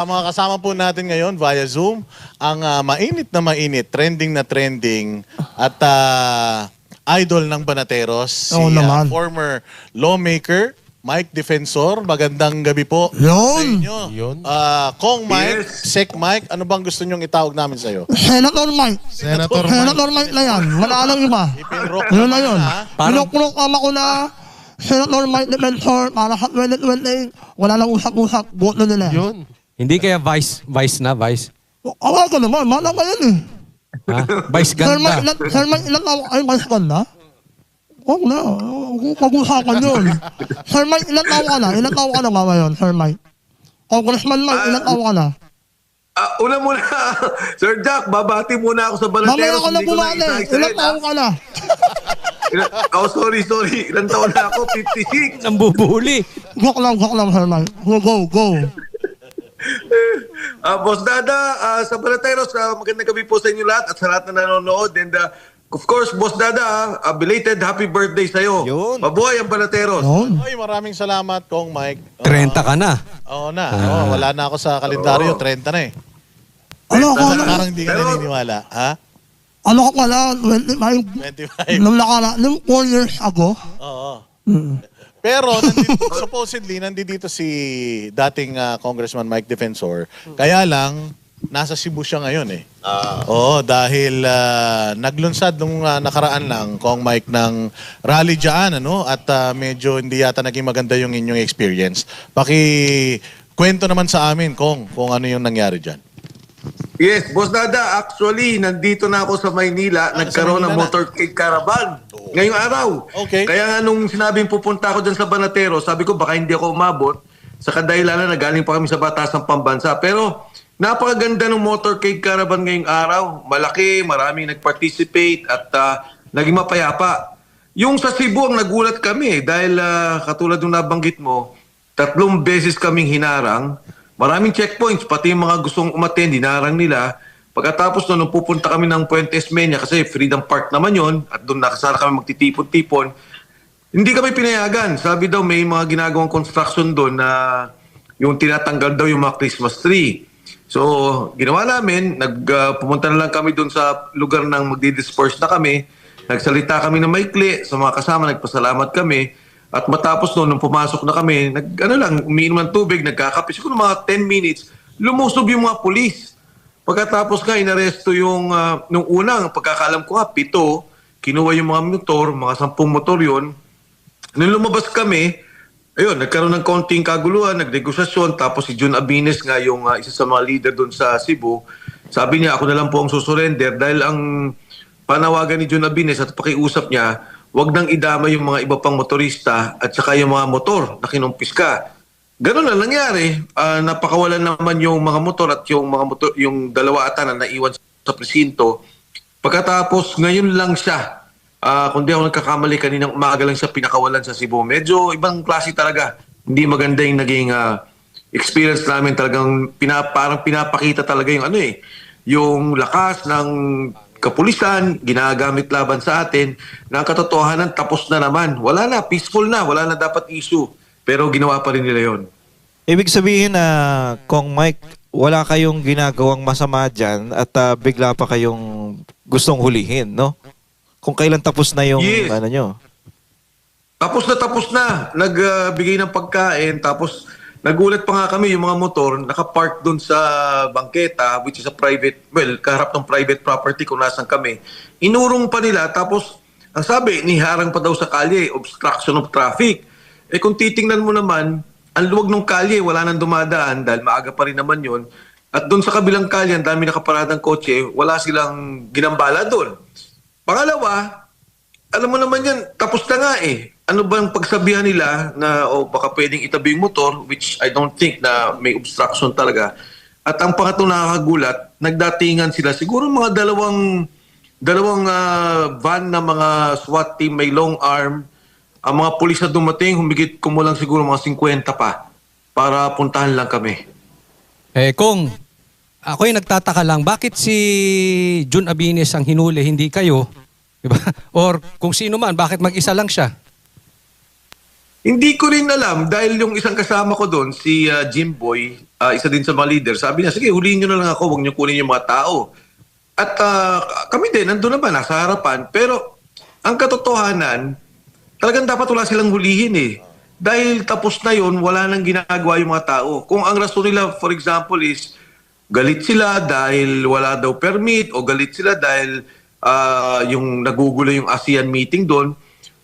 Ang mga kasama po natin ngayon via Zoom, ang mainit trending na trending at idol ng Banateros, si former lawmaker, Mike Defensor. Magandang gabi po sa inyo. Kong Mike, Sec Mike, ano bang gusto nyong itawag namin sa'yo? Senator Mike. Senator Mike na yan. Wala lang iba. Yun na yun. Pinukama ko na Senator Mike Defensor para sa 2028. Wala lang usap-usap. Boto nila. Yun. Hindi kaya vice na, vice? Awa ko naman. Mana ka yan eh. Ha? Vice ganda. Sir Mike, ilan tawag kayo vice ganda? Huwag na. Pag-usapan yun. Sir Mike, ilan tawag ka na? Ilan tawag ka na ba ngayon, Sir Mike? Congressman Mike, ilan tawag ka na? Una muna, Sir Jack, babati muna ako sa Banateros. Mamaya ko na bumati. Ilan tawag ka na? Sorry. Ilan taon na ako? 56. Nambubuhuli. Joke lang, Sir Mike. Go. Boss Dada, sa Banateros, magandang gabi po sa inyo lahat at sa lahat na nanonood. And of course, Boss Dada, belated happy birthday sa'yo. Yun. Mabuhay ang Banateros. Oy, maraming salamat, Kong Mike. 30 ka na. Oo na. Wala na ako sa kalendaryo, 30 na eh. Ano ka na? Parang hindi ka naniniwala. Ha? Ano ka pala? 25. 25. Nung 4 years ago. Oo. Pero supposedly nandito si dating Congressman Mike Defensor. Kaya lang nasa Cebu siya ngayon eh. Oo, dahil naglunsad nung nakaraan lang Kong Mike ng rally diyan ano at medyo hindi yata naging maganda yung inyong experience. Kwento naman sa amin kung ano yung nangyari diyan. Yes, Boss Dada, actually, nandito na ako sa Maynila. Nagkaroon ng motorcade caravan. Ngayong araw. Okay. Kaya nga nung sinabing pupunta ako dyan sa Banateros, sabi ko baka hindi ako umabot. Sa kadahilanan na galing pa kami sa Batasang Pambansa. Pero napakaganda ng motorcade caravan ngayong araw. Malaki, maraming nag-participate at naging mapayapa. Yung sa Cebu ang nagulat kami dahil katulad ng nabanggit mo, 3 beses kaming hinarang. Maraming checkpoints, pati yung mga gustong umattend, dinarang nila. Pagkatapos nung pupunta kami ng Puentes Menia, kasi Freedom Park naman yon at doon nakasara kami magtitipon-tipon, hindi kami pinayagan. Sabi daw may mga ginagawang construction doon na yung tinatanggal daw yung mga Christmas tree. So, ginawa namin, pumunta na lang kami doon sa lugar ng magdi-disperse na kami. Nagsalita kami ng maikli, sa mga kasama, nagpasalamat kami. At matapos nung pumasok na kami, umiinom ng tubig, nagkakape. Siguro mga 10 minutes, lumusob yung mga pulis. Pagkatapos nga, inaresto yung, nung unang, pagkakalam ko 7, kinuha yung mga motor, mga 10 motor yun. Nung lumabas kami, ayun, nagkaroon ng konting kaguluhan, nagnegosasyon, tapos si Jun Abines nga, yung isa sa mga leader doon sa Cebu, sabi niya, ako na lang po ang susurrender dahil ang panawagan ni Jun Abines at pakiusap niya, wag nang idama yung mga iba pang motorista at saka yung mga motor na kinumpiska. Ganun na nangyari. Napakawalan naman yung mga motor at yung mga motor, yung dalawa ata na naiwan sa presinto. Pagkatapos, ngayon lang siya, kung di ako nagkakamali, kaninang umaga lang siya pinakawalan sa Cebu. Medyo ibang klase talaga. Hindi maganda yung naging experience namin. Talagang parang pinapakita talaga yung yung lakas ng kapulisan, ginagamit laban sa atin, na ang katotohanan tapos na naman. Wala na, peaceful na, wala na dapat issue. Pero ginawa pa rin nila yon. Ibig sabihin na, Kong Mike, wala kayong ginagawang masama dyan at bigla pa kayong gustong hulihin, no? Kung kailan tapos na yung nyo. Tapos na. Nagbigay ng pagkain, tapos nagulat pa nga kami yung mga motor nakapark doon sa bangketa, which is a private, kaharap ng private property kung nasan kami. Inurong pa nila, tapos ang sabi, niharang pa daw sa kalye, obstruction of traffic. Kung titingnan mo naman, ang luwag ng kalye, wala nang dumadaan dahil maaga pa rin naman yun. At doon sa kabilang kalye, ang dami nakaparadang kotse, wala silang ginambala doon. Pangalawa, alam mo naman yan, tapos na nga eh. Ano ba ang pagsabihan nila na baka pwedeng itabi yung motor, which I don't think na may obstruction talaga. At ang pangatlo nakakagulat, nagdatingan sila. Siguro mga dalawang van na mga SWAT team, may long arm. Ang mga pulis na dumating, humigit kumulang siguro mga 50 pa para puntahan lang kami. Kung ako'y nagtataka lang, bakit si Jun Abines ang hinuli, hindi kayo? Diba? Or kung sino man, bakit mag-isa lang siya? Hindi ko rin alam dahil yung isang kasama ko doon, si Jimboy, isa din sa mga leader, sabi niya, sige, huliin nyo na lang ako, huwag nyo kunin yung mga tao. At kami din, nandun naman, nasa harapan. Pero ang katotohanan, talagang dapat wala silang hulihin eh. Dahil tapos na yun, wala nang ginagawa yung mga tao. Kung ang rason nila, for example, is galit sila dahil wala daw permit o galit sila dahil yung nagugulo yung ASEAN meeting doon,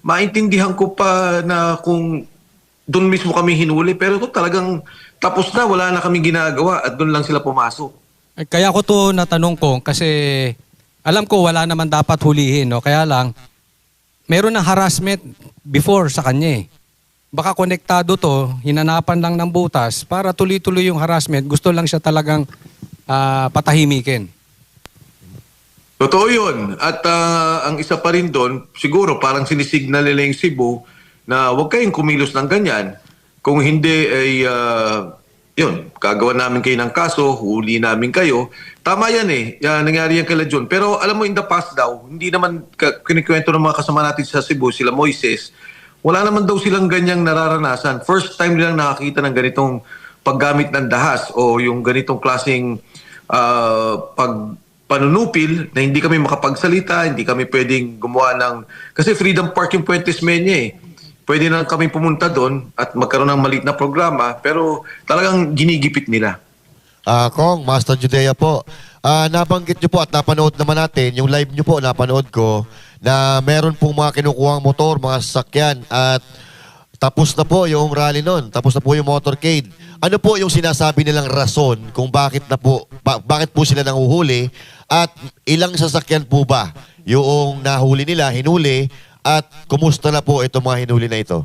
maintindihan ko pa na kung doon mismo kami hinuli. Pero ito talagang tapos na, wala na kami ginagawa at doon lang sila pumasok. Kaya ko to natanong ko kasi alam ko wala naman dapat hulihin, no? Kaya lang, meron ng harassment before sa kanya eh. Baka konektado to, hinanapan lang ng butas para tuloy-tuloy yung harassment. Gusto lang siya talagang patahimikin. Totoo yun. At ang isa pa rin doon, siguro parang sinisignal nila yung Cebu na huwag kayong kumilos ng ganyan. Kung hindi ay, yun, gagawa namin kayo ng kaso, huli namin kayo. Tama yan eh, nangyari yan kay John. Pero alam mo, in the past daw, hindi naman kinikwento ng mga kasama natin sa Cebu, sila Moises, wala naman daw silang ganyang nararanasan. First time nilang nakakita ng ganitong paggamit ng dahas o yung ganitong klaseng panunupil na hindi kami makapagsalita, hindi kami pwedeng gumawa ng... Kasi Freedom Park yung Puentes Menya eh. Pwede na kami pumunta doon at magkaroon ng maliit na programa pero talagang ginigipit nila. Kong, Master Judea po. Nabanggit nyo po at napanood naman natin, yung live nyo po, napanood ko, na meron pong mga kinukuhang motor, mga sasakyan at tapos na po yung rally nun, tapos na po yung motorcade. Ano po yung sinasabi nilang rason kung bakit na po, bakit po sila nanguhuli at ilang sasakyan po ba yung nahuli nila, hinuli at kumusta na po itong mga hinuli na ito?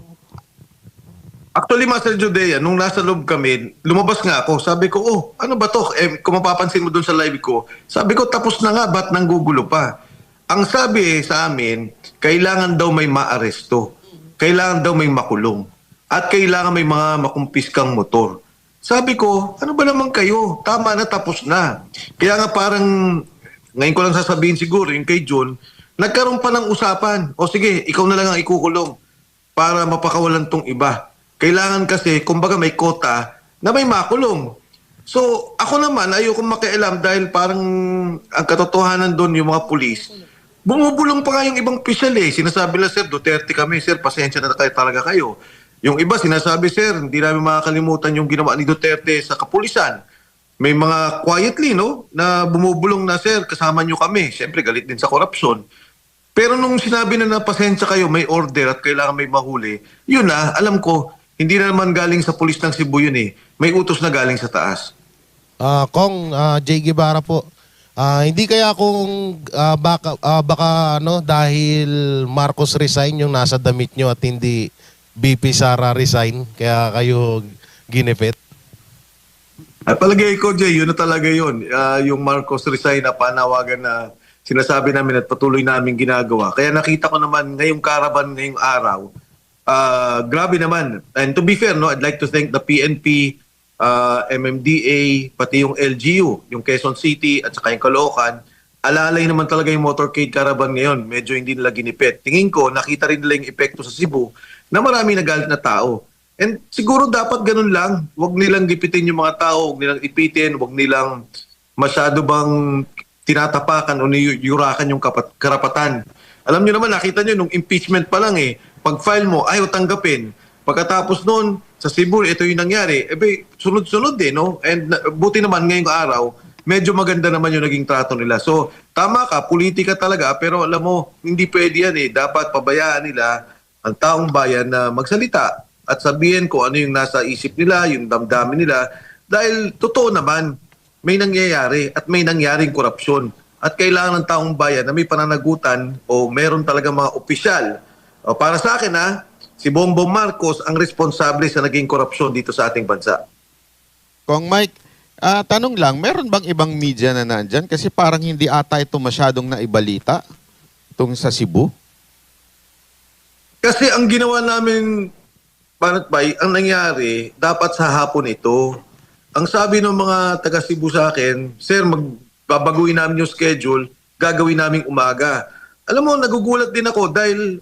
Actually, Master Judea, nung nasa loob kami, lumabas nga ako. Sabi ko, oh, ano ba to? Kung mapapansin mo doon sa live ko, sabi ko, tapos na nga, ba't nanggugulo pa? Ang sabi sa amin, kailangan daw may maaresto. Kailangan daw may makulong. At kailangan may mga makumpiskang motor. Sabi ko, ano ba naman kayo? Tama na, tapos na. Kaya nga parang, ngayon ko lang sasabihin siguro, yung kay John, nagkaroon pa ng usapan. O sige, ikaw na lang ang ikukulong para mapakawalan tong iba. Kailangan kasi, kumbaga may kota na may makulong. So, ako naman, ayokong makialam dahil parang ang katotohanan doon yung mga pulis. Bumubulong pa nga yung ibang opisyal eh. Sinasabi nila, Sir, Duterte kami. Sir, pasensya na kayo talaga kayo. Yung iba sinasabi, Sir, hindi namin makakalimutan yung ginawa ni Duterte sa kapulisan. May mga quietly, no, na bumubulong na, Sir, kasama nyo kami. Siyempre, galit din sa korupsyon. Pero nung sinabi na pasensya kayo, may order at kailangan may mahuli, yun na, alam ko, hindi na naman galing sa pulis ng Cebu yun eh. May utos na galing sa taas. Kong, Jay Guevara po. Hindi kaya kung baka ano, dahil Marcos resign yung nasa damit nyo at hindi BP Sara resign, kaya kayo ginipit? At palagay ko, Jay, yun na talaga yun. Yung Marcos resign na panawagan na sinasabi namin at patuloy namin ginagawa. Kaya nakita ko naman ngayong karaban, ngayong araw, grabe naman. And to be fair, no, I'd like to thank the PNP, MMDA, pati yung LGU, yung Quezon City at saka yung Caloocan. Alalay naman talaga yung motorcade caravan ngayon. Medyo hindi nila ginipit. Tingin ko, nakita rin nila yung epekto sa Cebu na marami nagalit na tao. And siguro dapat ganun lang. Huwag nilang gipitin yung mga tao, huwag nilang ipitin, huwag nilang masyado bang tinatapakan o niyurakan yung karapatan. Alam nyo naman, nakita nyo, nung impeachment pa lang eh, pag-file mo, ayaw tanggapin. Pagkatapos noon, sa Cebu, ito yung nangyari. Sunod-sunod eh, no? And buti naman ngayong araw, medyo maganda naman yung naging trato nila. So, tama ka, politika talaga, pero alam mo, hindi pwede yan eh. Dapat pabayaan nila ang taong bayan na magsalita at sabihin kung ano yung nasa isip nila, yung damdamin nila. Dahil totoo naman, may nangyayari at may nangyaring korupsyon. At kailangan ng taong bayan na may pananagutan o meron talaga mga opisyal. O para sa akin si Bongbong Marcos ang responsable sa naging korupsyon dito sa ating bansa. Kong Mike, tanong lang, meron bang ibang media na nandyan? Kasi parang hindi ata ito masyadong naibalita itong sa Cebu. Kasi ang ginawa namin, Panatbay, ang nangyari, dapat sa hapon ito. Ang sabi ng mga taga Cebu sa akin, Sir, magbabaguhin namin yung schedule, gagawin namin umaga. Alam mo, nagugulat din ako dahil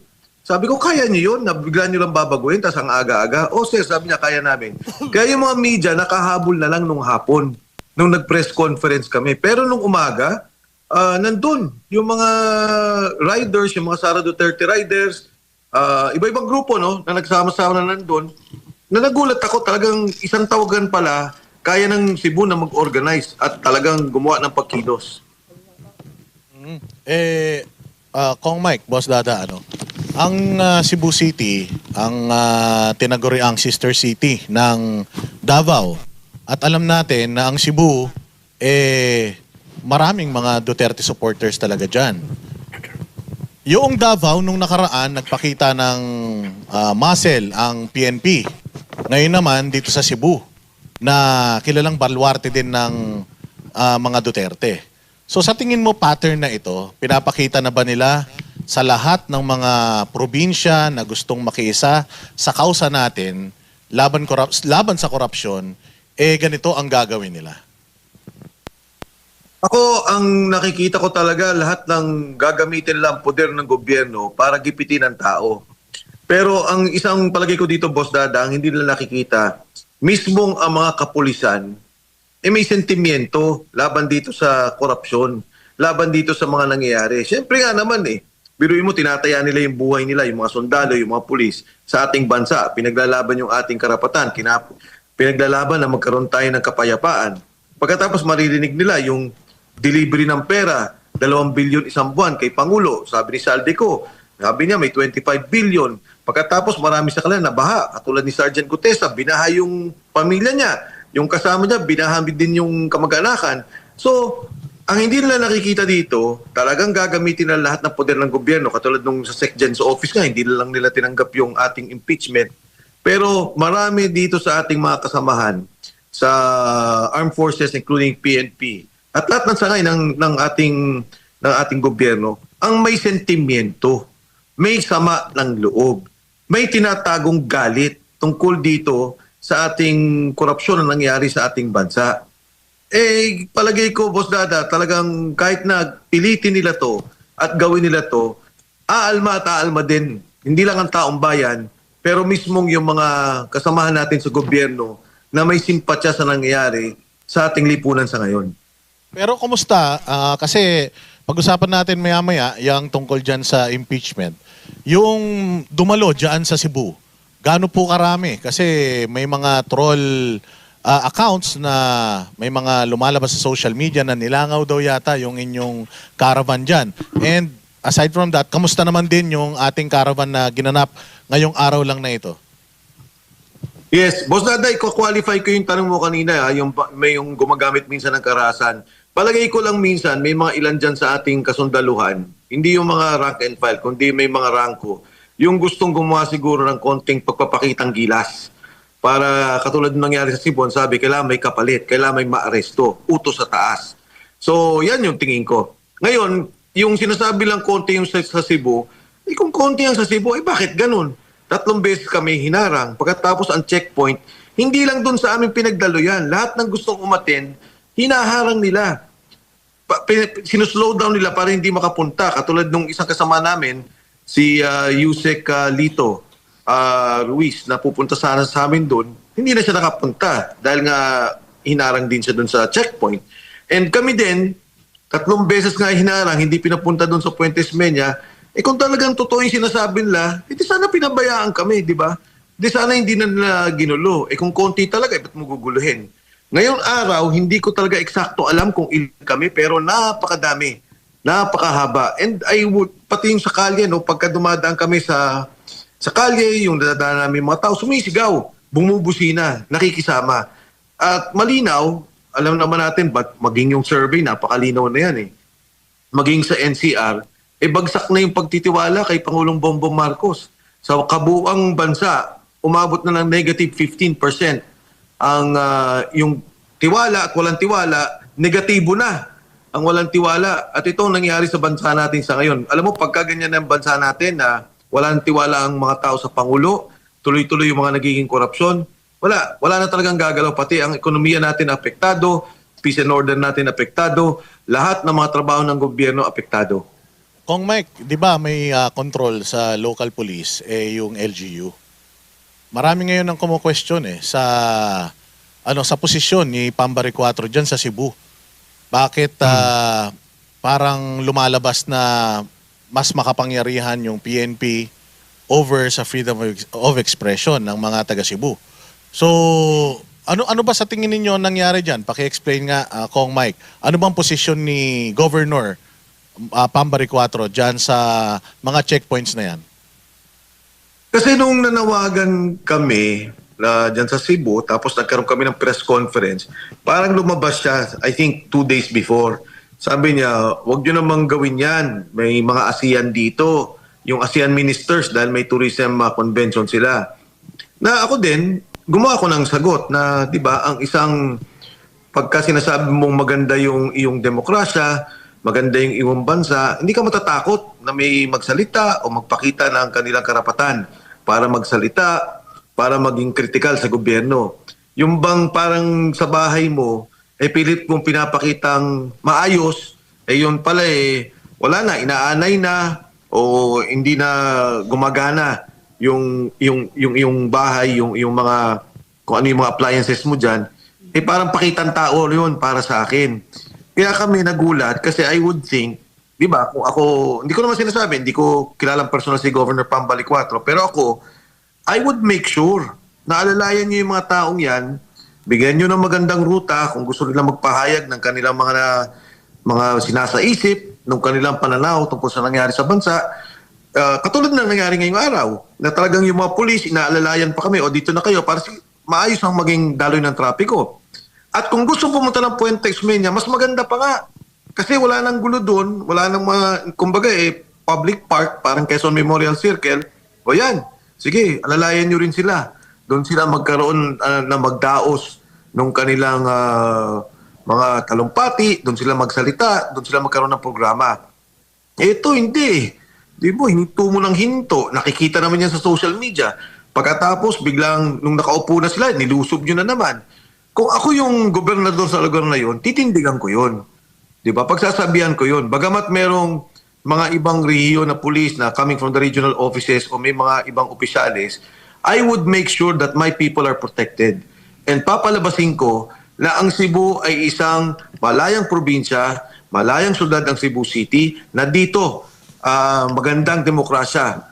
Sabi ko, kaya niyo yun? Bigla niyo lang babaguhin, tas ang aga-aga. O sir, sabi niya, kaya namin. Kaya yung mga media, nakahabol na lang nung hapon, nung nag-press conference kami. Pero nung umaga, nandun yung mga riders, yung mga Sara Duterte riders, iba-ibang grupo no, na nagsama-sama na nandun, na nagulat ako talagang isang tawagan pala, kaya ng Cebu na mag-organize at talagang gumawa ng pagkilos. Kong Mike, Boss Dada, ang Cebu City, ang tinaguriang sister city ng Davao. At alam natin na ang Cebu, maraming mga Duterte supporters talaga dyan. Yung Davao, nung nakaraan, nagpakita ng muscle ang PNP. Ngayon naman, dito sa Cebu, na kilalang baluarte din ng mga Duterte. So sa tingin mo, pattern na ito, pinapakita na ba nila sa lahat ng mga probinsya na gustong makiisa sa kausa natin, laban sa korupsyon, ganito ang gagawin nila? Ako, ang nakikita ko talaga, lahat ng gagamitin lang poder ng gobyerno para gipitin ang tao. Pero ang isang palagay ko dito, Boss Dada, ang hindi nila nakikita, mismong ang mga kapulisan, may sentimiento laban dito sa korupsyon, laban dito sa mga nangyayari. Siyempre nga naman biruin mo, tinataya nila yung buhay nila, yung mga sundalo, yung mga pulis sa ating bansa. Pinaglalaban yung ating karapatan, pinaglalaban na magkaroon tayo ng kapayapaan. Pagkatapos maririnig nila yung delivery ng pera, 2 billion isang buwan kay Pangulo. Sabi ni Saldico, sabi niya may 25 billion. Pagkatapos marami sa kanila nabaha. Katulad ni Sergeant Gutesa, binaha yung pamilya niya. Yung kasama niya, binaha din yung kamag-anakan. So, ang hindi nila nakikita dito, talagang gagamitin na lahat ng poder ng gobyerno. Katulad nung sa SecGen's office nga, hindi lang nila tinanggap yung ating impeachment. Pero marami dito sa ating mga kasamahan sa armed forces, including PNP, at lahat ng sangay ng ating gobyerno, ang may sentimiento, may sama ng loob, may tinatagong galit tungkol dito sa ating korupsyon na nangyari sa ating bansa. Palagay ko, Boss Dada, talagang kahit na pilitin nila to at gawin nila to, aalma at aalma din. Hindi lang ang taong bayan, pero mismong yung mga kasamahan natin sa gobyerno na may simpatya sa nangyayari sa ating lipunan sa ngayon. Pero kumusta? Kasi pag-usapan natin maya-maya yung tungkol dyan sa impeachment. Yung dumalo dyan sa Cebu, gaano po karami? Kasi may mga troll accounts na may mga lumalabas sa social media na nilangaw daw yata yung inyong caravan dyan. And aside from that, kamusta naman din yung ating caravan na ginanap ngayong araw lang na ito? Yes, Boss Daday, ko-qualify ko yung tanong mo kanina, may yung gumagamit minsan ng karahasan. Palagay ko lang minsan, may mga ilan dyan sa ating kasundaluhan, hindi yung mga rank and file, kundi may mga ranko, yung gustong gumawa siguro ng konting pagpapakitang gilas. Para katulad ng nangyari sa Cebu, sabi, kailangan may kapalit, kailangan may maaresto, utos sa taas. So, yan yung tingin ko. Ngayon, yung sinasabi lang konti yung sa Cebu, kung konti ang sa Cebu, bakit ganun? 3 beses kami hinarang. Pagkatapos ang checkpoint, hindi lang dun sa aming pinagdalo yan. Lahat ng gustong umaten, hinaharang nila. Sinuslow down nila para hindi makapunta. Katulad nung isang kasama namin, si Yusek Lito Ruiz, na pupunta sana sa amin dun, hindi na siya nakapunta dahil nga hinarang din siya dun sa checkpoint. And kami din, 3 beses nga hinarang, hindi pinapunta dun sa Puentes Menya. Kung talagang totoo yung sinasabi nila, hindi sana pinabayaan kami, di ba? Di sana hindi na nila ginulo. Kung konti talaga, ba't mo guguluhin? Ngayong araw, hindi ko talaga eksakto alam kung ilan kami, pero napakadami, napakahaba. And pati yung sa kalye, pagka dumadaan kami sa kalye, yung dadaan namin mga tao, sumisigaw, bumubusina, nakikisama. At malinaw, alam naman natin, ba't maging yung survey, napakalinaw na yan maging sa NCR, bagsak na yung pagtitiwala kay Pangulong Bongbong Marcos. Sa kabuuang bansa, umabot na ng negative 15%. Yung tiwala at walang tiwala, negatibo na ang walang tiwala. At ito ang nangyari sa bansa natin sa ngayon. Alam mo, pagka ganyan ang bansa natin na walang tiwala ang mga tao sa Pangulo, tuloy-tuloy yung mga nagiging korupsyon, wala na talagang gagalaw. Pati ang ekonomiya natin apektado, peace and order natin apektado, lahat ng mga trabaho ng gobyerno apektado. Kong Mike, di ba may control sa local police, yung LGU? Marami ngayon ang kumu-question sa posisyon ni Pambari 4 dyan sa Cebu. Bakit parang lumalabas na mas makapangyarihan yung PNP over sa freedom of expression ng mga taga Cebu? So, ano ba sa tingin ninyo nangyari dyan? Paki-explain nga, Kong Mike. Ano bang posisyon ni Governor Pambari 4 dyan sa mga checkpoints na yan? Kasi nung nanawagan kami dyan sa Cebu, tapos nagkaroon kami ng press conference, parang lumabas siya, I think 2 days before. Sabi niya, wag nyo namang gawin yan. May mga ASEAN dito, yung ASEAN ministers, dahil may tourism convention sila. Na ako din, gumawa ako ng sagot na, di ba, ang isang pagka sinasabi mong maganda yung iyong demokrasya, maganda yung iyong bansa, hindi ka matatakot na may magsalita o magpakita ng kanilang karapatan para magsalita, para maging kritikal sa gobyerno. Yung bang parang sa bahay mo, pilit mong pinapakitang maayos, yun pala wala na, inaanay na o hindi na gumagana yung bahay, yung mga, kung ano yung mga appliances mo dyan, parang pakitang tao yun para sa akin. Kaya kami nagulat kasi I would think, di ba, kung ako, hindi ko naman sinasabi, hindi ko kilalang personal si Governor Pambali 4, pero ako, I would make sure na alalayan niyo yung mga taong yan, bigyan niyo ng magandang ruta kung gusto nilang magpahayag ng kanilang mga sinasaisip, ng kanilang pananaw tungkol sa nangyari sa bansa. Katulad ng nangyari ngayong araw, na talagang yung mga pulis, inaalalayan pa kami, o dito na kayo, para maayos ang maging daloy ng trapiko. At kung gusto pumunta ng Puente Ismeña, mas maganda pa nga. Kasi wala nang gulo doon, wala nang mga, kumbaga public park, parang Quezon Memorial Circle. O yan, sige, alalayan nyo rin sila. Doon sila magkaroon na magdaos ng kanilang mga talumpati, doon sila magsalita, doon sila magkaroon ng programa. Ito hindi. Di ba, hinto mo ng hinto. Nakikita naman yan sa social media. Pagkatapos, biglang, nung nakaupo na sila, nilusob nyo na naman. Kung ako yung gobernador sa lugar na yon, titindigan ko yon. Di ba? Pagsasabihan ko yon. Bagamat merong mga ibang rehiyon na police na coming from the regional offices o may mga ibang opisyalis, I would make sure that my people are protected. And papalabasin ko na ang Cebu ay isang malayang probinsya, malayang syudad ng Cebu City, na dito magandang demokrasya,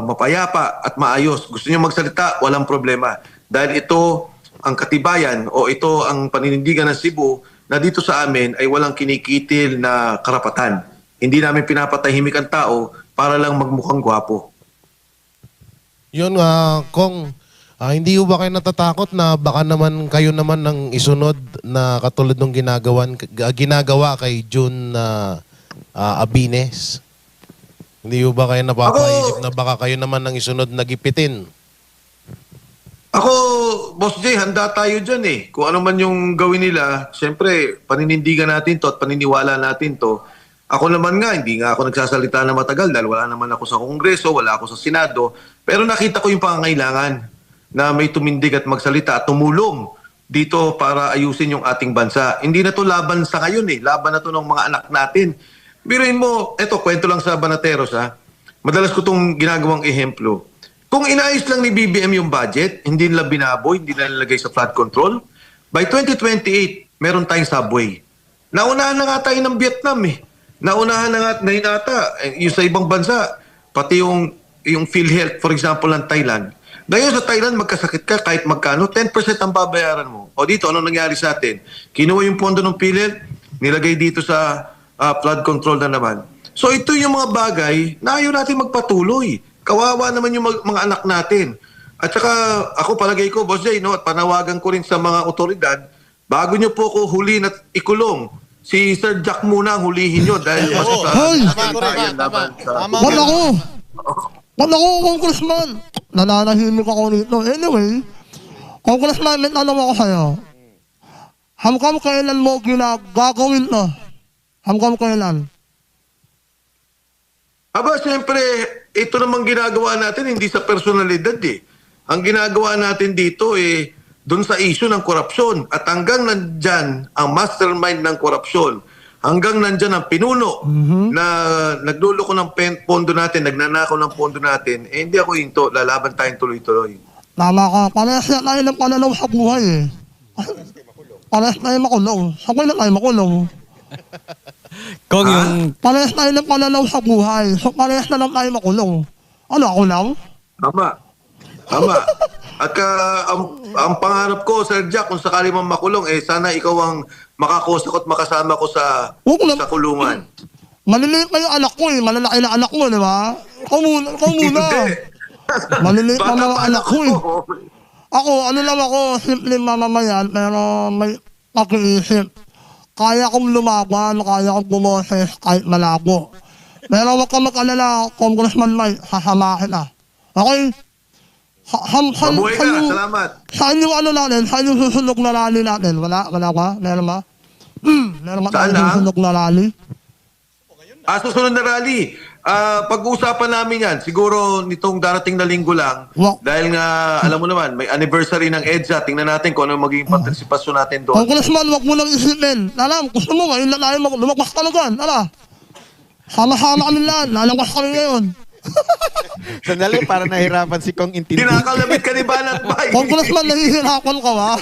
mapayapa at maayos. Gusto niyo magsalita, walang problema. Dahil ito ang katibayan o ito ang paninindigan ng Cebu na dito sa amin ay walang kinikitil na karapatan. Hindi namin pinapatahimik ang tao para lang magmukhang gwapo. Yun, Kong, hindi ba kayo natatakot na baka naman kayo naman ng isunod na katulad ng ginagawa kay June Abines? Hindi ba kayo napapaisip na baka kayo naman ng isunod na gipitin? Ako, Boss Jay, handa tayo dyan Kung ano man yung gawin nila, siyempre, paninindigan natin to at paniniwala natin to. Ako naman nga, hindi nga ako nagsasalita na matagal dahil wala naman ako sa Kongreso, wala ako sa Senado. Pero nakita ko yung pangangailangan na may tumindig at magsalita at tumulong dito para ayusin yung ating bansa. Hindi na to laban sa ngayon laban na to ng mga anak natin. Biruin mo, eto, kwento lang sa Banateros Madalas ko itong ginagawang ehemplo. Kung inayos lang ni BBM yung budget, hindi nila binaboy, hindi nila nilagay sa flood control, by 2028, meron tayong subway. Naunahan na nga tayo ng Vietnam Naunahan na nga yung sa ibang bansa, pati yung PhilHealth, for example, ng Thailand. Ngayon sa Thailand, magkasakit ka kahit magkano, 10% ang babayaran mo. O dito, ano nangyari sa atin? Kinuha yung pondo ng PhilHealth, nilagay dito sa flood control na naman. So ito yung mga bagay na ayaw natin magpatuloy. Kawawa naman yung mga anak natin. At saka ako palagay ko, Boss Jay, at panawagan ko rin sa mga otoridad, bago nyo po ko huliin at ikulong, si Sir Jack muna ang hulihin nyo dahil Ba't ako, Congressman? Nananahimik ako nito. Anyway, Congressman, may tanong ako sa'yo. Hanggang kailan mo gagawin to? Hanggang kailan? Aba, siyempre, ito namang ginagawa natin, hindi sa personalidad Ang ginagawa natin dito doon sa issue ng korupsyon. At hanggang nandyan ang mastermind ng korupsyon, hanggang nandyan ang pinuno na nagluloko ng pondo natin, nagnanakaw ng pondo natin, eh hindi ako hinto, lalaban tayong tuloy-tuloy. Tama ka. Parehas na tayo ng pananaw sa buhay eh. Parehas tayo makulong. Sabay na tayo makulong. Kung yung Parehas tayo ng pananaw sa buhay. So parehas na lang tayo makulong. Ano, ako lang? Tama. Tama. At ang pangarap ko, Sir Jack, kung sakali man makulong, eh sana ikaw ang makakusok at makasama ko sa kulungan. Maliliit na yung anak ko eh. Malalaki na anak mo, di ba? Ikaw muna. Maliliit na Bata mga pa anak ko eh. ako. Ako, ano lang ako, simple mamamayan, pero may pag-iisip. Kaya kong lumaban, kaya kong bumoses kahit malabo. Pero huwag ka mag-alala, Congressman Mike, sasamahin na. Okay? Mabuhay ka, salamat. Saan yung ano natin? Saan yung susunog na rally natin? Wala ba? Meron ba? Meron ba Saan tayong na? susunog na rally? Susunod na rally. Pag-uusapan namin yan, siguro nitong darating na linggo lang. Wow. Dahil nga, alam mo naman, may anniversary ng EDSA. Tingnan natin kung ano magiging partisipasyon natin doon. Congressman, wag mo nang isipin. Alam, gusto mo ngayon na tayo lumakas ka na dyan. Ala. Sama-sama kami lahat. Lalakas kami ngayon. Sandali, para nahirapan si Kong intindihin. Kinakalabit ka ni Banat Bay. Congressman, nahihirapan ka ba?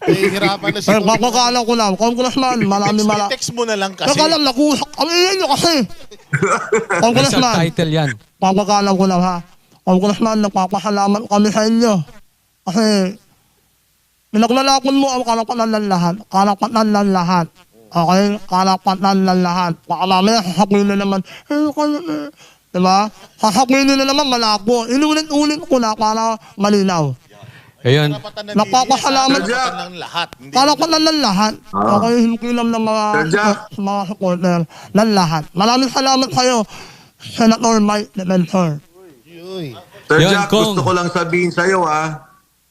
Nahihirapan na si Ay, kakakala ko lang. Congressman, marami. Text mo na lang kasi. Teka lang, nag-uusap. Ang iyan nyo kasi. Congressman, title yan. kakakala ko lang ha. Congressman, nagpapasalamat kami sa inyo. Kasi, pinaglalakon mo ang karapatan ng lahat. Karapatan ng lahat. Okay? Karapatan ng lahat. Baka mamaya sasabihin na naman, diba? Sasabihin na naman malabo. Inulit-ulit ko na para malinaw. ayun, Napapasalamat. ng lahat. Hindi Karapatan ng lahat. Okay, hindi lang ng mga supporter. Ng lahat. Maraming salamat sa'yo, Senator Mike Defensor. Sir Yan, Jack, Kong. gusto ko lang sabihin sa'yo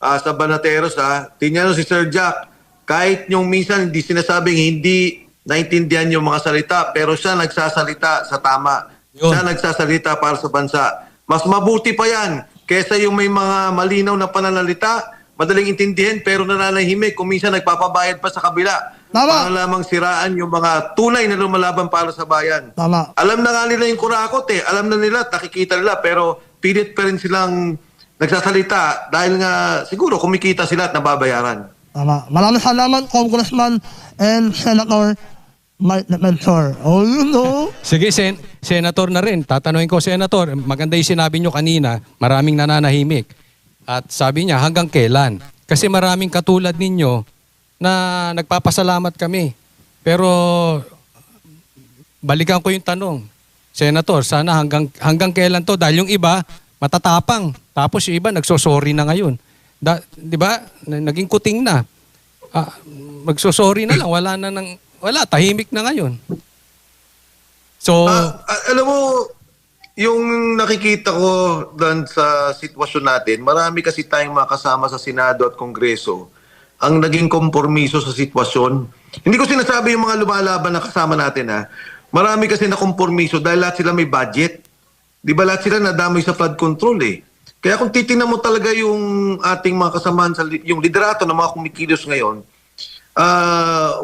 sa Banateros tingnan mo si Sir Jack, kahit yung minsan hindi sinasabing hindi naintindihan yung mga salita, pero siya nagsasalita sa tama. Yun. Siya nagsasalita para sa bansa. Mas mabuti pa yan kesa yung may mga malinaw na pananalita, madaling intindihin pero nananahimik, kung minsan nagpapabayad pa sa kabila. Tama. Para lamang siraan yung mga tunay na lumalaban para sa bayan. Tama. Alam na nga nila yung kurakot alam na nila, nakikita nila, pero pilit pa rin silang nagsasalita dahil nga siguro kumikita sila at nababayaran. Tama. Maraming salamat, Congressman and Senator Mike Defensor. Oh, you know. sige, Senator na rin. Tatanungin ko, Senator, maganda yung sinabi nyo kanina, maraming nananahimik. At sabi niya, hanggang kailan? Kasi maraming katulad ninyo na nagpapasalamat kami. Pero, balikan ko yung tanong. Senator, sana hanggang kailan to? Dahil yung iba, matatapang. Tapos yung iba, nagsosorry na ngayon. Di ba? Naging kuting na. Magsosorry na lang. Wala, tahimik na ngayon. So, Alam mo, yung nakikita ko doon sa sitwasyon natin, marami kasi tayong mga kasama sa Senado at Kongreso ang naging kompromiso sa sitwasyon. Hindi ko sinasabi yung mga lumalaban na kasama natin Marami kasi na kompromiso dahil lahat sila may budget. Di ba lahat sila nadamay sa flood control Kaya kung titingnan mo talaga yung ating mga kasamahan, yung liderato ng mga kumikilos ngayon,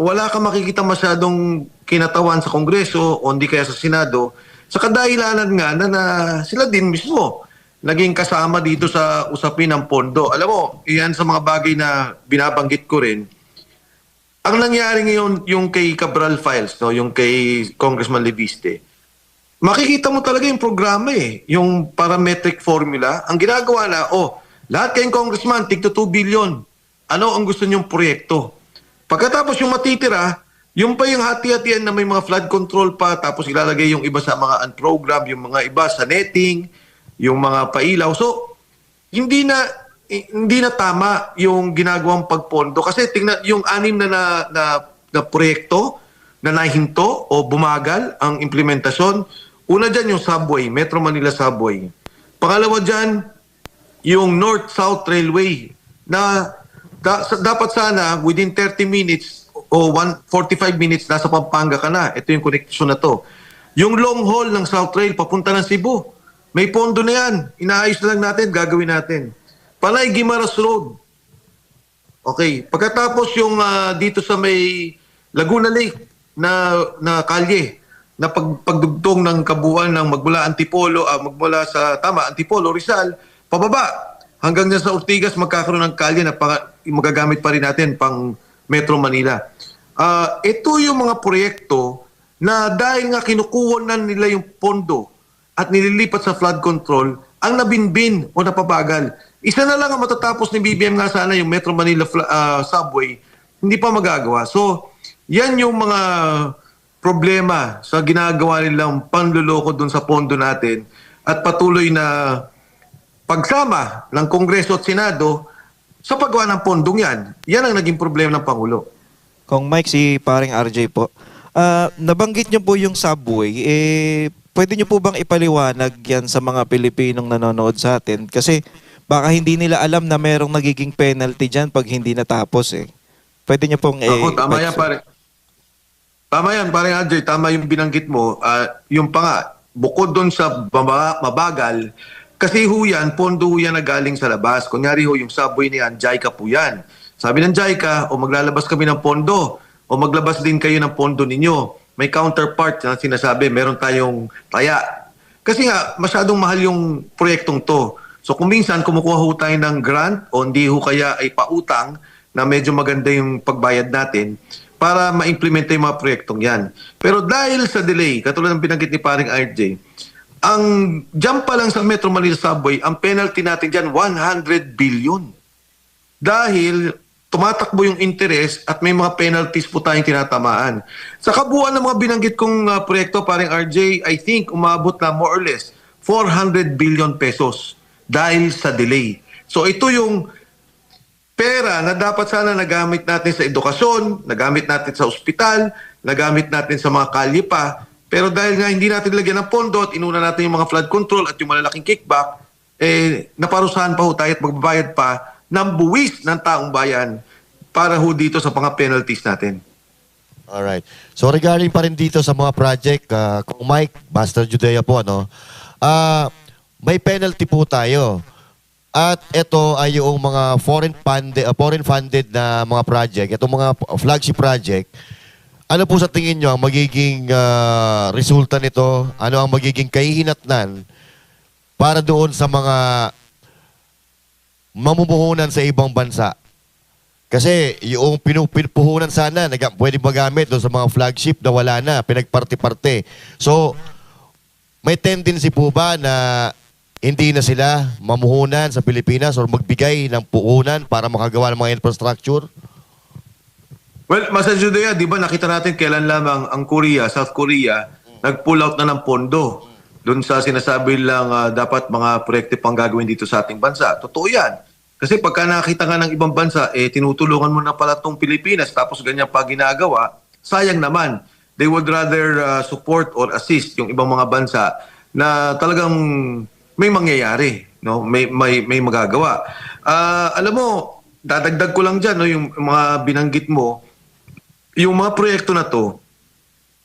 wala kang makikita masyadong kinatawan sa Kongreso o hindi kaya sa Senado sa kadahilanan nga na sila din mismo naging kasama dito sa usapin ng pondo. Alam mo, iyan sa mga bagay na binabanggit ko rin. Ang nangyari ngayon yung kay Cabral Files, yung kay Congressman Leviste, makikita mo talaga yung programa yung parametric formula. Ang ginagawa na, lahat kayong congressman, tigto 2 billion. Ano ang gusto niyong proyekto? Pagkatapos yung matitira, yung pa yung hati-hatian na may mga flood control pa, tapos ilalagay yung iba sa mga unprogram, yung mga iba sa netting, yung mga pailaw. So, hindi na tama yung ginagawang pagpondo. Kasi tingnan, yung 6 na proyekto na nahinto o bumagal ang implementasyon. Una dyan yung subway, Metro Manila Subway. Pangalawa dyan, yung North-South Railway na dapat sana within 30 minutes o 45 minutes nasa Pampanga ka na. Ito yung connection na to. Yung long haul ng South Rail papunta ng Cebu. May pondo na yan. Inaayos na lang natin, gagawin natin. Panay Guimaras Road. Okay. Pagkatapos yung dito sa may Laguna Lake, na kalye na pagdugtong ng kabuuan ng magmula magmula sa Antipolo, Rizal, pababa hanggang dyan sa Ortigas magkakaroon ng kalye na magagamit pa rin natin pang Metro Manila. Ito yung mga proyekto na dahil nga kinukuha na nila yung pondo at nililipat sa flood control, ang nabinbin o napabagal. Isa na lang ang matatapos ni BBM nga sana yung Metro Manila subway, hindi pa magagawa. So, yan yung mga problema sa ginagawa nilang panluloko dun sa pondo natin at patuloy na pagsama ng Kongreso at Senado sa paggawa ng pondong yan. Yan ang naging problema ng Pangulo. Kung Mike, si paring RJ po, nabanggit niyo po yung subway, pwede niyo po bang ipaliwanag yan sa mga Pilipinong nanonood sa atin? Kasi baka hindi nila alam na merong nagiging penalty dyan pag hindi natapos eh. Pwede niyo pong tama yan, pare. Tama yan, pare Andre. Tama yung binanggit mo. Yung pa nga, bukod doon sa mabagal, kasi yan, pondo yan na galing sa labas. Kunyari yung subway niyan, JICA po yan. Sabi ng JICA, o maglalabas kami ng pondo, o maglabas din kayo ng pondo ninyo. May counterpart na sinasabi, meron tayong taya. Kasi nga, masyadong mahal yung proyektong to. So kung minsan kumukuha ho tayo ng grant o hindi ho kaya ay pautang na medyo maganda yung pagbayad natin para ma-implement yung mga proyektong yan. Pero dahil sa delay, katulad ng binanggit ni paring RJ, ang dyan pa lang sa Metro Manila Subway, ang penalty natin dyan, 100 billion. Dahil tumatakbo yung interest at may mga penalties po tayong tinatamaan. Sa kabuuan ng mga binanggit kong proyekto, paring RJ, I think umabot na more or less 400 billion pesos dahil sa delay. So ito yung pera na dapat sana nagamit natin sa edukasyon, nagamit natin sa ospital, nagamit natin sa mga kalye pa. Pero dahil nga hindi natin lagyan ng pondo at inuna natin yung mga flood control at yung malalaking kickback, naparusahan pa ho tayo at magbabayad pa ng buwis ng taong bayan para ho dito sa mga penalties natin. Alright. So regarding pa rin dito sa mga project, kung Mike, Master Judea po, may penalty po tayo. At ito ay yung mga foreign funded na mga project, itong mga flagship project. Ano po sa tingin nyo ang magiging resulta nito? Ano ang magiging kahihinatnan para doon sa mga mamumuhunan sa ibang bansa? Kasi yung pinupuhunan sana, pwede magamit doon sa mga flagship na wala na, pinagparte-parte. So, may tendency po ba na hindi na sila mamuhunan sa Pilipinas or magbigay ng puhunan para makagawa ng mga infrastructure? Well, Master Judea, di ba nakita natin kailan lamang ang South Korea, nag-pull out na ng pondo doon sa sinasabi lang dapat mga proyekte pang gagawin dito sa ating bansa. Totoo yan. Kasi pagka nakita nga ng ibang bansa, tinutulungan mo na pala itong Pilipinas tapos ganyan pa ginagawa, sayang naman. They would rather support or assist yung ibang mga bansa na talagang may mangyayari, no? May magagawa. Alam mo, dadagdag ko lang dyan, no, yung mga binanggit mo, yung mga proyekto na to,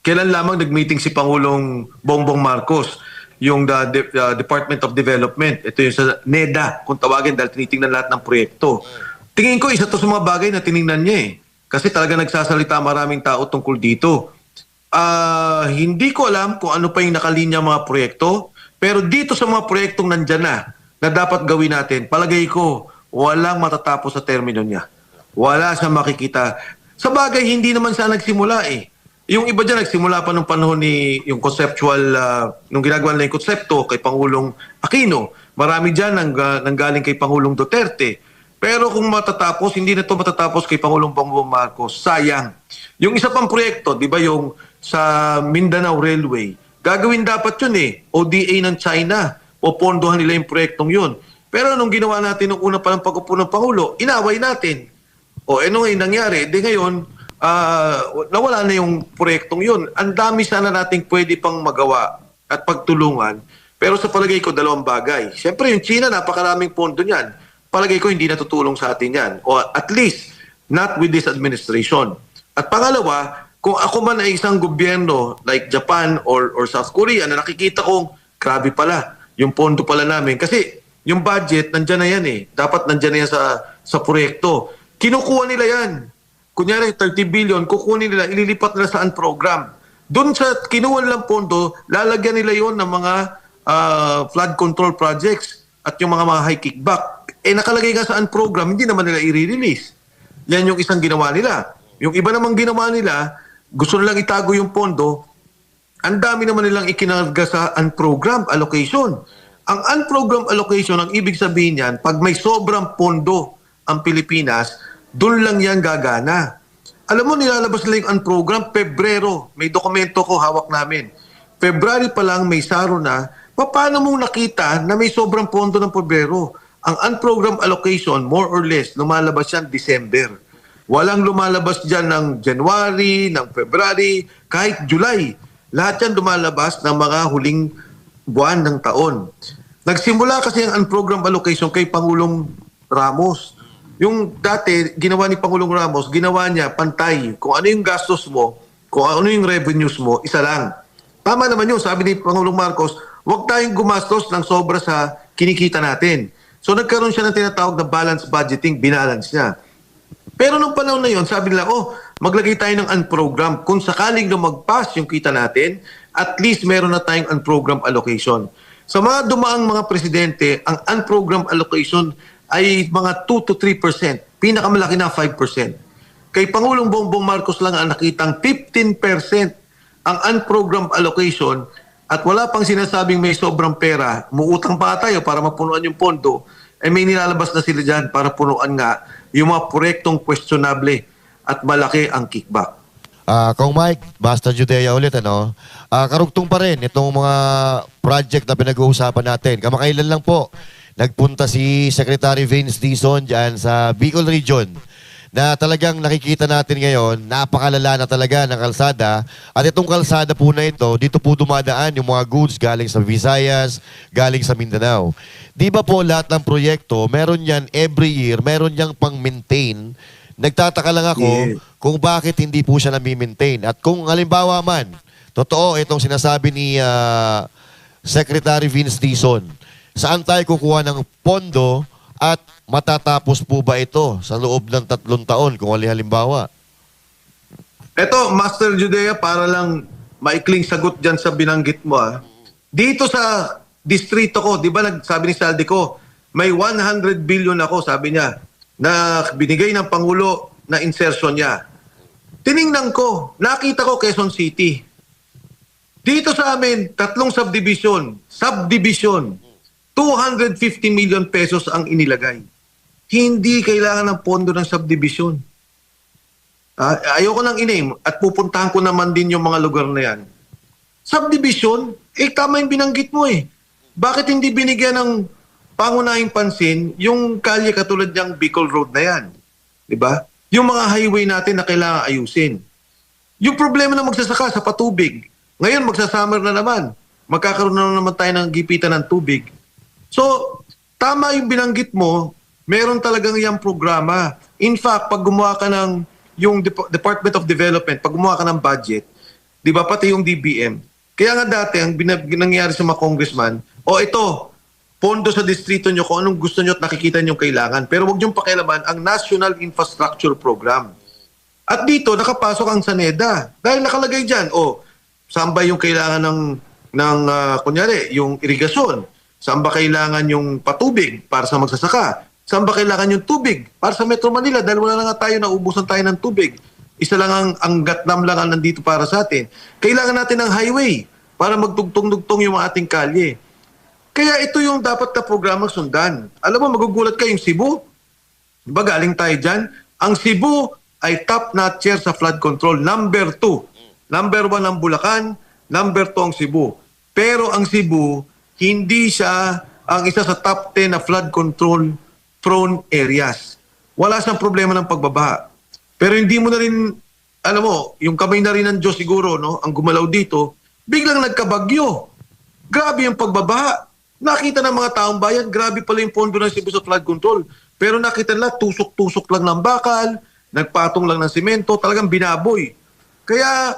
kailan lamang nag-meeting si Pangulong Bongbong Marcos, yung Department of Development, ito yung sa NEDA, kung tawagin, dahil tinitingnan lahat ng proyekto. Tingin ko, isa to sa mga bagay na tiningnan niya eh. Kasi talaga nagsasalita maraming tao tungkol dito. Hindi ko alam kung ano pa yung nakalinya mga proyekto, pero dito sa mga proyektong nandyan na dapat gawin natin, palagay ko, walang matatapos sa termino niya. Wala siyang makikita. Sa bagay, hindi naman siya nagsimula eh. Yung iba dyan, nagsimula pa nung panahon ni yung conceptual, nung ginagawa nila yung konsepto kay Pangulong Aquino. Marami dyan nanggaling kay Pangulong Duterte. Pero kung matatapos, hindi na ito matatapos kay Pangulong Bongbong Marcos. Sayang. Yung isa pang proyekto, di ba yung sa Mindanao Railway, gagawin dapat yun eh. ODA ng China. Popondohan nila yung proyektong yun. Pero nung ginawa natin nung una palang pag-upo ng Pangulo, inaway natin. O ano ngayon nangyari? Di ngayon, nawala na yung proyektong yun. Ang dami sana nating pwede pang magawa at pagtulungan. Pero sa palagay ko, dalawang bagay. Siyempre, yung China, napakaraming pondo niyan. Palagay ko, hindi natutulong sa atin yan. O at least, not with this administration. At pangalawa, kung ako man ay isang gobyerno like Japan or South Korea na nakikita kong grabe pala, yung pondo pala namin. Kasi yung budget, nandyan na yan eh. Dapat nandyan na yan sa proyekto. Kinukuha nila yan. kunyari 30 billion, kukunin nila, ililipat nila sa program. Doon sa kinuha nilang pondo, lalagyan nila yon ng mga flood control projects at yung mga high kickback. Nakalagay nga sa program, hindi naman nila i-release. Yan yung isang ginawa nila. Yung iba namang ginawa nila, gusto nilang itago yung pondo, ang dami naman nilang ikinarga sa unprogram allocation. Ang unprogram allocation, ang ibig sabihin yan, pag may sobrang pondo ang Pilipinas, doon lang yan gagana. Alam mo, nilalabas nila yung unprogram, Pebrero. May dokumento ko, hawak namin. February pa lang may saro na, paano mong nakita na may sobrang pondo ng Pebrero? Ang unprogram allocation, more or less, lumalabas yan December. Walang lumalabas dyan ng January, ng February, kahit July. Lahat yan lumalabas ng mga huling buwan ng taon. Nagsimula kasi ang unprogram allocation kay Pangulong Ramos. Yung dati, ginawa ni Pangulong Ramos, ginawa niya pantay. Kung ano yung gastos mo, kung ano yung revenues mo, isa lang. Tama naman yun. Sabi ni Pangulong Marcos, huwag tayong gumastos ng sobra sa kinikita natin. So nagkaroon siya ng tinatawag na balance budgeting, binalance niya. Pero nung panahon na yun, sabi nila, maglagay tayo ng unprogram. Kung sakaling lumagpas yung kita natin, at least meron na tayong unprogram allocation. Sa mga dumaang mga presidente, ang unprogram allocation ay mga 2 to 3%. Pinakamalaki na 5%. Kay Pangulong Bongbong Marcos lang ang nakitang 15% ang unprogram allocation at wala pang sinasabing may sobrang pera, muutang pa tayo para mapunuan yung pondo, may nilalabas na sila dyan para punuan nga yung mga proyektong questionable at malaki ang kickback. Kung Mike, Basta Judea ulit, karugtong pa rin itong mga project na pinag-uusapan natin. Kamakailan lang po, nagpunta si Secretary Vince Dizon dyan sa Bicol Region na talagang nakikita natin ngayon, napakalala na talaga ng kalsada. At itong kalsada po na ito, dito po dumadaan yung mga goods galing sa Visayas, galing sa Mindanao. Di ba po lahat ng proyekto, meron yan every year, meron yang pang-maintain. Nagtataka lang ako kung bakit hindi po siya nami-maintain. At kung halimbawa man, totoo itong sinasabi ni Secretary Vince Dizon, saan tayo kukuha ng pondo at matatapos po ba ito sa loob ng 3 taon kung halimbawa? Ito, Master Judea, para lang maikling sagot dyan sa binanggit mo. Dito sa distrito ko, di ba sabi ni Saldi ko, may 100 billion ako, sabi niya, na binigay ng Pangulo na insertion niya. Tiningnan ko, nakita ko Quezon City. Dito sa amin, 3 subdivision, 250 million pesos ang inilagay. Hindi kailangan ng pondo ng subdivision. Ayoko nang i-name at pupuntahan ko naman din yung mga lugar na yan. Subdivision, tama yung binanggit mo Bakit hindi binigyan ng pangunahing pansin yung kalye katulad ng Bicol Road na yan? Diba? Yung mga highway natin na kailangan ayusin. Yung problema na magsasaka sa patubig. Ngayon, magsasummer na naman. Magkakaroon na naman tayo ng gipitan ng tubig. So, tama yung binanggit mo, meron talagang yung programa. In fact, pag gumawa ka ng yung Department of Development, pag gumawa ka ng budget, di ba, pati yung DBM. Kaya nga dati, ang nangyayari sa mga congressman, ito, pondo sa distrito nyo kung anong gusto nyo at nakikita nyo kailangan. Pero huwag nyo pakialaman ang National Infrastructure Program. At dito, nakapasok ang SANEDA. Dahil nakalagay dyan, saan ba yung kailangan ng kunyari, yung irigasyon? Saan ba kailangan yung patubig para sa magsasaka? Saan ba kailangan yung tubig para sa Metro Manila? Dahil wala na nga tayo, naubusan tayo ng tubig. Isa lang ang gatnam lang ang nandito para sa atin. Kailangan natin ng highway para magtugtong-dugtong yung ating kalye. Kaya ito yung dapat na programang sundan. Alam mo, magugulat ka yung Cebu. Diba galing tayo dyan? Ang Cebu ay top-notcher sa flood control. Number 2. Number 1 ang Bulacan. Number 2 ang Cebu. Pero ang Cebu, hindi siya ang isa sa top 10 na flood control prone areas. Wala siyang problema ng pagbabaha. Pero hindi mo na rin, alam mo, yung kamay na rin ng Diyos siguro, ang gumalaw dito, biglang nagkabagyo. Grabe yung pagbabaha. Nakita ng mga taong bayan, grabe pala yung pondo ng Cebu sa flood control. Pero nakita nila, tusok-tusok lang ng bakal, nagpatong lang ng simento, talagang binaboy. Kaya,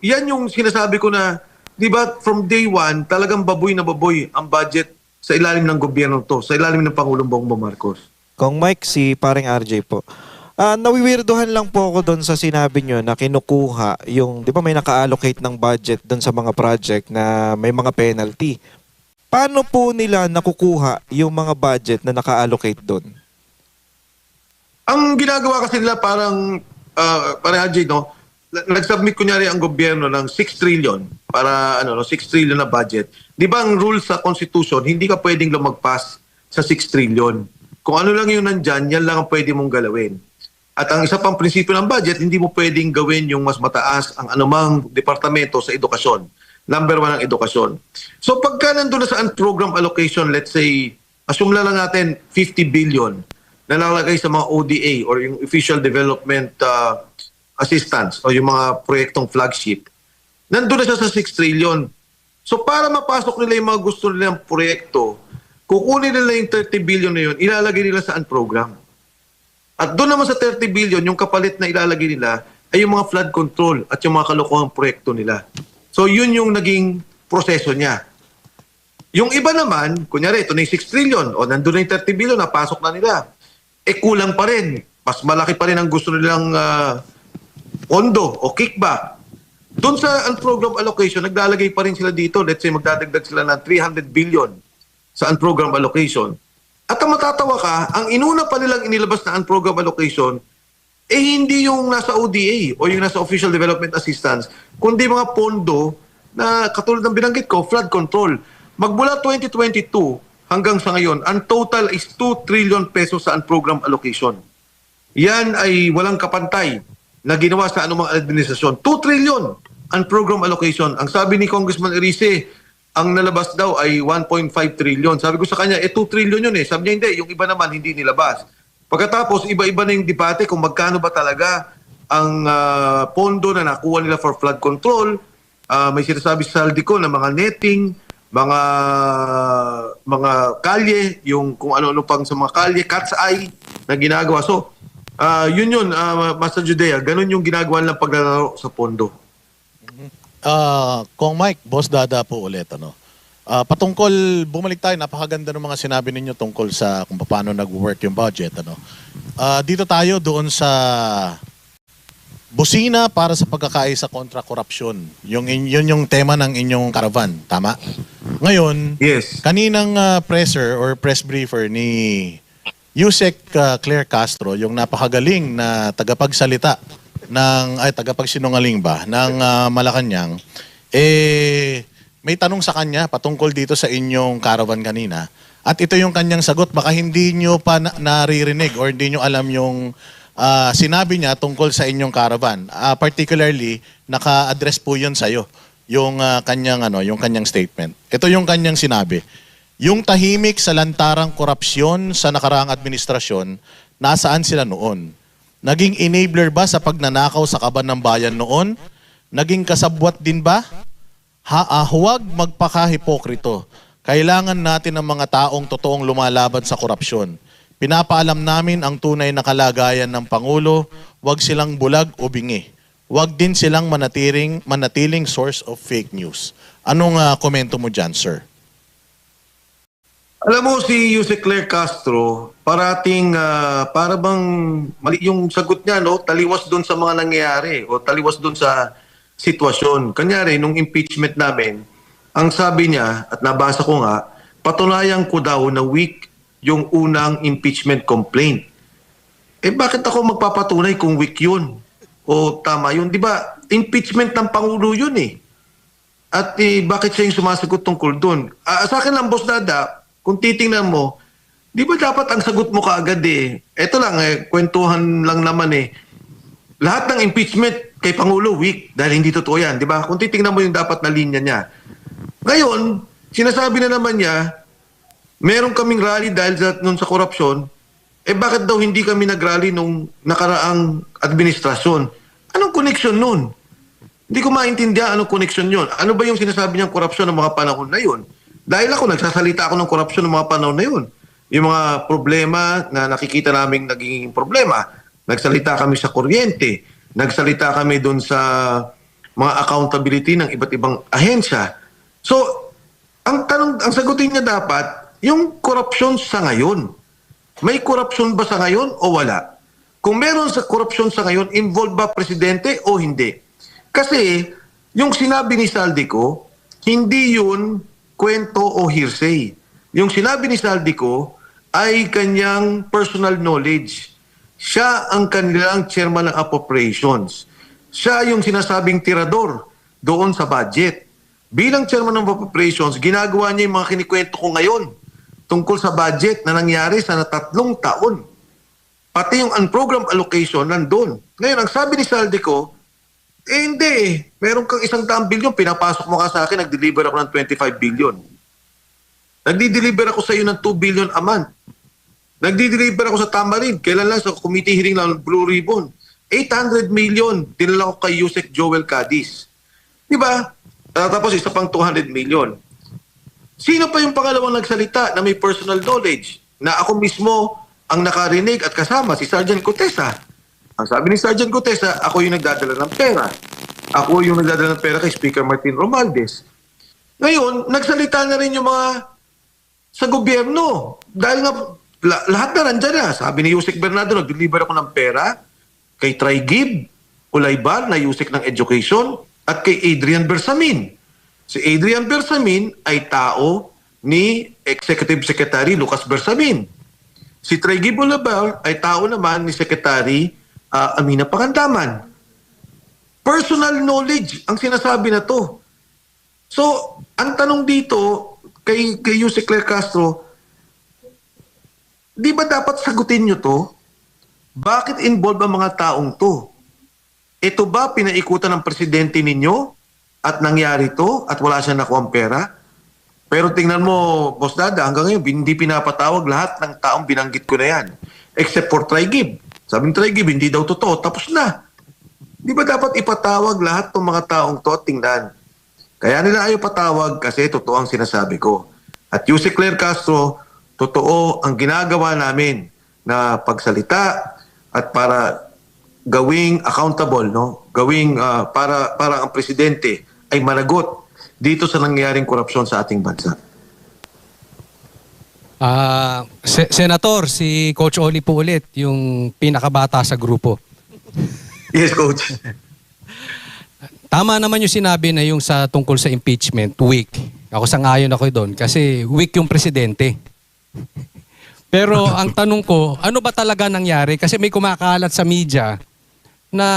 yan yung sinasabi ko na, di ba, from day one, talagang baboy na baboy ang budget sa ilalim ng gobyerno to, sa ilalim ng Pangulong Bongbong Marcos. Kung Mike, si paring RJ po. Nawiwirduhan lang po ako doon sa sinabi nyo na kinukuha yung, di ba may naka-allocate ng budget doon sa mga project na may mga penalty. Paano po nila nakukuha yung mga budget na naka-allocate doon? Ang ginagawa kasi nila parang, Haji, no? Nag-submit kunyari ang gobyerno ng 6 trillion para 6 trillion na budget. Di ba ang rules sa Constitution, hindi ka pwedeng lumagpas sa 6 trillion. Kung ano lang yung nandyan, yan lang ang pwede mong galawin. At ang isa pang prinsipyo ng budget, hindi mo pwedeng gawin yung mas mataas ang anumang departamento sa edukasyon. Number 1 ang edukasyon. So pagka nandun na sa program allocation, let's say, assume lang natin 50 billion na nakalagay sa mga ODA or yung Official Development Assistance o yung mga proyektong flagship, nandun na siya sa 6 trillion. So para mapasok nila yung mga gusto nilang proyekto, kukunin nila yung 30 billion na yun, ilalagay nila sa program. At doon naman sa 30 billion, yung kapalit na ilalagay nila ay yung mga flood control at yung mga kalokohang proyekto nila. So yun yung naging proseso niya. Yung iba naman, kunyari, ito na yung 6 trillion o nandun na yung 30 billion, napasok na nila. Kulang pa rin. Mas malaki pa rin ang gusto nilang pondo o kickback. Doon sa program allocation, naglalagay pa rin sila dito. Let's say magdadagdag sila ng 300 billion sa program allocation. At ang matatawa ka, ang inuna pa nilang inilabas na program allocation, hindi yung nasa ODA o yung nasa Official Development Assistance, kundi mga pondo na katulad ng binanggit ko, flood control. Magmula 2022 hanggang sa ngayon, ang total is 2 trillion pesos sa program allocation. Yan ay walang kapantay na ginawa sa anumang administrasyon. 2 trillion ang program allocation. Ang sabi ni Congressman Erice, ang nalabas daw ay 1.5 trillion. Sabi ko sa kanya, 2 trillion yun eh. Sabi niya, hindi. Yung iba naman, hindi nilabas. Pagkatapos, iba-iba na yung debate kung magkano ba talaga ang pondo na nakuha nila for flood control. May sinasabi sa Saldico na mga netting, mga kalye, yung kung ano-ano pang sa mga kalye, cat's eye na ginagawa. So, yun, Master Judea, ganun yung ginagawa nilang paglalaro sa pondo. Kong Mike, Boss Dada po ulit. Patungkol, bumalik tayo, napakaganda ng mga sinabi ninyo tungkol sa kung paano nag-work yung budget. Dito tayo doon sa busina para sa pagkakaisa kontra korupsyon. Yun yung tema ng inyong caravan, tama? Ngayon, Yes. kaninang presser or press briefer ni Yusek Claire Castro, yung napakagaling na tagapagsalita tagapagsinungaling ba ng Malacanang, may tanong sa kanya patungkol dito sa inyong caravan kanina. At ito yung kanyang sagot. Baka hindi nyo pa naririnig or hindi nyo alam yung sinabi niya tungkol sa inyong caravan. Particularly, naka-address po yun sa'yo, yung kanyang statement. Ito yung kanyang sinabi. Yung tahimik sa lantarang korupsyon sa nakaraang administrasyon, nasaan sila noon? Naging enabler ba sa pagnanakaw sa kaban ng bayan noon? Naging kasabwat din ba? Huwag magpakahipokrito. Kailangan natin ng mga taong totoong lumalaban sa korupsyon. Pinapaalam namin ang tunay na kalagayan ng Pangulo, huwag silang bulag o bingi. Huwag din silang manatiling source of fake news. Anong komento mo dyan, sir? Alam mo si Jose Claire Castro, parating para bang mali yung sagot niya, no? Taliwas doon sa mga nangyayari o taliwas doon sa sitwasyon. Kanyari, nung impeachment namin, ang sabi niya, at nabasa ko nga, patunayan ko daw na weak yung unang impeachment complaint. Bakit ako magpapatunay kung weak yun? O tama yun? Di ba, impeachment ng Pangulo yun eh. At bakit siya yung sumasagot tungkol doon? Sa akin lang, Boss Dada, kung titingnan mo, di ba dapat ang sagot mo kaagad eh? Ito lang, kwentuhan lang naman eh. Lahat ng impeachment kay Pangulo weak dahil hindi totoo yan, di ba? Kung titingnan mo yung dapat na linya niya. Ngayon, sinasabi na naman niya, meron kaming rally dahil sa korupsyon, bakit daw hindi kami nag-rally nung nakaraang administrasyon? Anong connection nun? Hindi ko maintindihan anong connection yun. Ano ba yung sinasabi niyang korupsyon ng mga panahon na yun? Dahil nagsasalita ako ng korupsyon ng mga panahon na yun. Yung mga problema na nakikita naming naging problema. Nagsalita kami sa kuryente. Nagsalita kami doon sa mga accountability ng iba't ibang ahensya. So, ang sagutin niya dapat, yung korupsyon sa ngayon. May korupsyon ba sa ngayon o wala? kung meron sa korupsyon sa ngayon, involved ba presidente o hindi? Kasi yung sinabi ni Saldico, hindi yun kwento o hearsay. Yung sinabi ni Saldico ay kanyang personal knowledge. Siya ang kanilang chairman ng appropriations. Siya yung sinasabing tirador doon sa budget. Bilang chairman ng appropriations, ginagawa niya yung mga kinikwento ko ngayon tungkol sa budget na nangyari sa 3 taon. Pati yung unprogrammed allocation nandun. Ngayon, ang sabi ni Saldico, hindi. Meron kang 100 bilyon, pinapasok mo ka sa akin, nag-deliver ako ng 25 billion. Nagdi-deliver ako sa iyo ng 2 billion a month. Nagdi-deliver ako sa Tamarin. Kailan lang sa committee hearing ng Blue Ribbon. 800 million, dinala ko kay Yusek Joel Cadiz. Di ba? Tapos isa pang 200 million. Sino pa yung pangalawang nagsalita na may personal knowledge? Na ako mismo ang nakarinig at kasama, si Sergeant Cotesa. Ang sabi ni Sergeant Cotesa, ako yung nagdadala ng pera. Ako yung nagdadala ng pera kay Speaker Martin Romualdez. Ngayon, nagsalita na rin yung mga sa gobyerno. Dahil nga, lahat na nandyan na. Sabi ni Yusek Bernardo, nag-deliver ako ng pera kay Traigib, Ulaybar, na Yusek ng Education, at kay Adrian Bersamin. Si Adrian Bersamin ay tao ni Executive Secretary Lucas Bersamin. Si Traigib Ulaybar ay tao naman ni Secretary Amina Pangandaman. Personal knowledge ang sinasabi na to. So, ang tanong dito kay Yusek Claire Castro, di ba dapat sagutin nyo to? Bakit involved ang mga taong to? Ito ba pinaikutan ng presidente ninyo at nangyari to at wala siya nakuha pera? Pero tingnan mo, Boss Dada, hanggang ngayon, hindi pinapatawag lahat ng taong binanggit ko na yan. Except for Traigib. Sabi ng Traigib, hindi daw totoo. Tapos na. Di ba dapat ipatawag lahat ng mga taong to at tingnan? Kaya nila ayaw patawag kasi totoo ang sinasabi ko. At Yusek Claire Castro, totoo ang ginagawa namin na pagsalita at para gawing accountable, no? Gawing para ang presidente ay managot dito sa nangyaring korupsyon sa ating bansa. Senator, si Coach Oli po ulit, yung pinakabata sa grupo. Yes, Coach. Tama naman yung sinabi na yung sa tungkol sa impeachment, weak. Ako sang-ayon ako doon kasi weak yung presidente. Pero ang tanong ko, ano ba talaga nangyari? Kasi may kumakalat sa media na